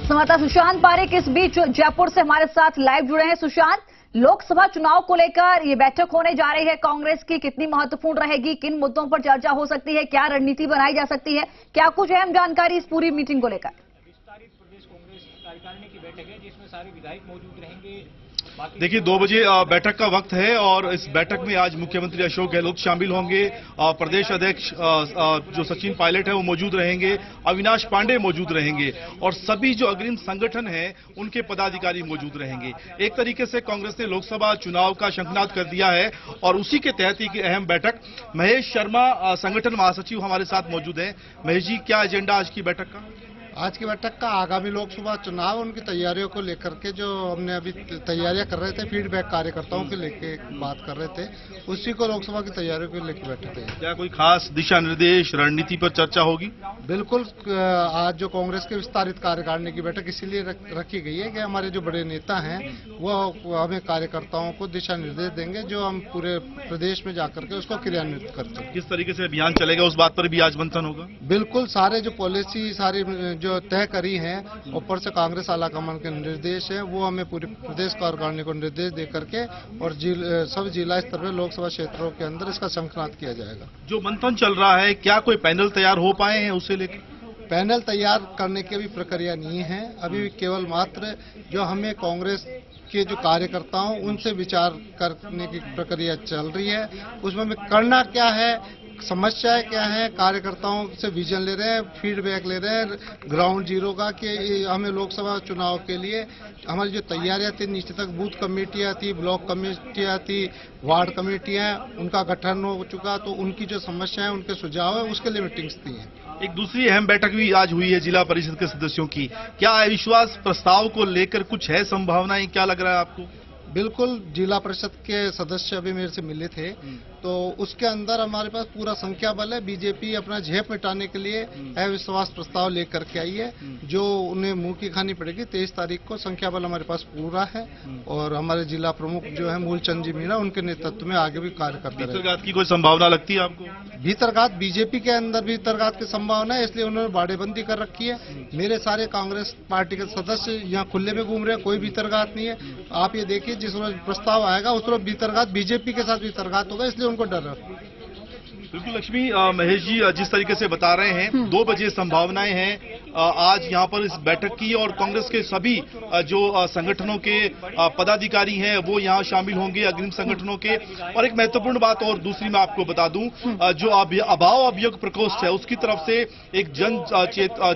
संवाददाता सुशांत पारेख इस बीच जयपुर से हमारे साथ लाइव जुड़े हैं। सुशांत, लोकसभा चुनाव को लेकर ये बैठक होने जा रही है कांग्रेस की, कितनी महत्वपूर्ण रहेगी, किन मुद्दों पर चर्चा हो सकती है, क्या रणनीति बनाई जा सकती है, क्या कुछ अहम जानकारी इस पूरी मीटिंग को लेकर? विस्तारित प्रदेश कांग्रेस कार्यकारिणी की बैठक है जिसमें सारे विधायक मौजूद रहेंगे। देखिए 2 बजे बैठक का वक्त है और इस बैठक में आज मुख्यमंत्री अशोक गहलोत शामिल होंगे। प्रदेश अध्यक्ष जो सचिन पायलट है वो मौजूद रहेंगे, अविनाश पांडे मौजूद रहेंगे और सभी जो अग्रिम संगठन हैं उनके पदाधिकारी मौजूद रहेंगे। एक तरीके से कांग्रेस ने लोकसभा चुनाव का शंखनाद कर दिया है और उसी के तहत एक अहम बैठक। महेश शर्मा संगठन महासचिव हमारे साथ मौजूद हैं। महेश जी, क्या एजेंडा आज की बैठक का? आज की बैठक का आगामी लोकसभा चुनाव उनकी तैयारियों को लेकर के जो हमने अभी तैयारियां कर रहे थे, फीडबैक कार्यकर्ताओं के लेके बात कर रहे थे, उसी को लोकसभा की तैयारियों को लेकर बैठक है। क्या कोई खास दिशा निर्देश रणनीति पर चर्चा होगी? बिल्कुल, आज जो कांग्रेस के विस्तारित कार्यकारिणी की बैठक इसीलिए रखी गई है कि हमारे जो बड़े नेता हैं वो हमें कार्यकर्ताओं को दिशा निर्देश देंगे जो हम पूरे प्रदेश में जाकर के उसको क्रियान्वित करते हैं। किस तरीके से अभियान चलेगा उस बात पर भी आज मंथन होगा? बिल्कुल, सारे जो पॉलिसी सारी जो तय करी है ऊपर से कांग्रेस आलाकमान के निर्देश है वो हमें पूरे प्रदेश कार्यकारिणी को निर्देश दे करके और सब जिला स्तर पर लोकसभा क्षेत्रों के अंदर इसका शंखनाद किया जाएगा। जो मंथन चल रहा है, क्या कोई पैनल तैयार हो पाए हैं उसे लेकर? पैनल तैयार करने की भी प्रक्रिया नहीं है, अभी केवल मात्र जो हमें कांग्रेस के जो कार्यकर्ताओं उनसे विचार करने की प्रक्रिया चल रही है। उसमें हमें करना क्या है, समस्याएं क्या है, कार्यकर्ताओं से विजन ले रहे हैं, फीडबैक ले रहे हैं ग्राउंड जीरो का कि हमें लोकसभा चुनाव के लिए हमारी जो तैयारियां थी, नीचे तक बूथ कमेटियां थी, ब्लॉक कमेटियां थी, वार्ड कमेटियां, उनका गठन हो चुका, तो उनकी जो समस्याएं उनके सुझाव है उसके लिए मीटिंग्स थी। एक दूसरी अहम बैठक भी आज हुई है जिला परिषद के सदस्यों की। क्या अविश्वास प्रस्ताव को लेकर कुछ है संभावनाएं, क्या लग रहा है आपको? बिल्कुल, जिला परिषद के सदस्य अभी मेरे से मिले थे तो उसके अंदर हमारे पास पूरा संख्या बल है। बीजेपी अपना झेप मिटाने के लिए अविश्वास प्रस्ताव लेकर के आई है जो उन्हें मुंह की खानी पड़ेगी। 23 तारीख को संख्या बल हमारे पास पूरा है और हमारे जिला प्रमुख जो है मूलचंद जी मीणा, उनके नेतृत्व में आगे भी कार्य करते हैं। भीतरघात की कोई संभावना लगती है आपको? भीतरघात, बीजेपी के अंदर भीतरघात की संभावना है, इसलिए उन्होंने बाड़ेबंदी कर रखी है। मेरे सारे कांग्रेस पार्टी के सदस्य यहाँ खुले में घूम रहे हैं, कोई भीतरघात नहीं है। आप ये देखिए, जिस रोज प्रस्ताव आएगा उस रोज भीतरघात बीजेपी के साथ भीतरघात होगा, इसलिए उनको डर है। बिल्कुल लक्ष्मी, महेश जी जिस तरीके से बता रहे हैं 2 बजे संभावनाएं हैं आज यहाँ पर इस बैठक की और कांग्रेस के सभी जो संगठनों के पदाधिकारी हैं वो यहाँ शामिल होंगे, अग्रिम संगठनों के। और एक महत्वपूर्ण बात और दूसरी मैं आपको बता दूं, जो अभाव अभियोग प्रकोष्ठ है उसकी तरफ से एक जन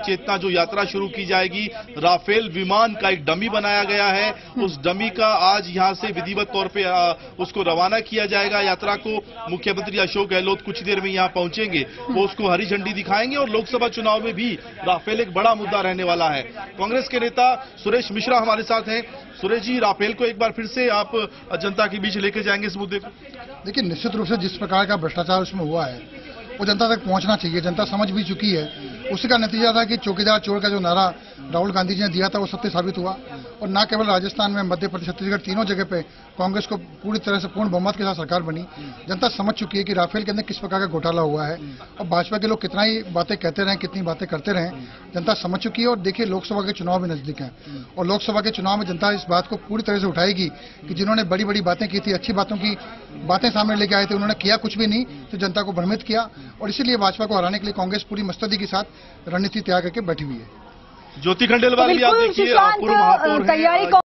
चेतना जो यात्रा शुरू की जाएगी। राफेल विमान का एक डमी बनाया गया है, उस डमी का आज यहाँ से विधिवत तौर पर उसको रवाना किया जाएगा। यात्रा को मुख्यमंत्री अशोक गहलोत कुछ देर में यहां पहुंचेंगे, वो उसको हरी झंडी दिखाएंगे और लोकसभा चुनाव में भी राफेल एक बड़ा मुद्दा रहने वाला है। कांग्रेस के नेता सुरेश मिश्रा हमारे साथ हैं। सुरेश जी, राफेल को एक बार फिर से आप जनता के बीच लेके जाएंगे इस मुद्दे को? देखिए, निश्चित रूप से जिस प्रकार का भ्रष्टाचार उसमें हुआ है वो जनता तक पहुंचना चाहिए। जनता समझ भी चुकी है। उसी का नतीजा था कि चौकीदार चोर का जो नारा राहुल गांधी जी ने दिया था वो सत्य साबित हुआ और न केवल राजस्थान में, मध्य प्रदेश, छत्तीसगढ़, तीनों जगह पे कांग्रेस को पूरी तरह से पूर्ण बहुमत के साथ सरकार बनी। जनता समझ चुकी है कि राफेल के अंदर किस प्रकार का घोटाला हुआ है और भाजपा के लोग कितना ही बातें कहते रहे, कितनी बातें करते रहे, जनता समझ चुकी है। और देखिए, लोकसभा के चुनाव भी नजदीक है और लोकसभा के चुनाव में जनता इस बात को पूरी तरह से उठाएगी कि जिन्होंने बड़ी बड़ी बातें की थी, अच्छी बातों की बातें सामने लेके आए थे, उन्होंने किया कुछ भी नहीं, तो जनता को भ्रमित किया और इसीलिए भाजपा को हराने के लिए कांग्रेस पूरी मुस्तैदी के साथ रणनीति तैयार करके बैठी हुई है। ज्योति खंडेलवाल भी आप देखिए, पूर्व महापौर हैं।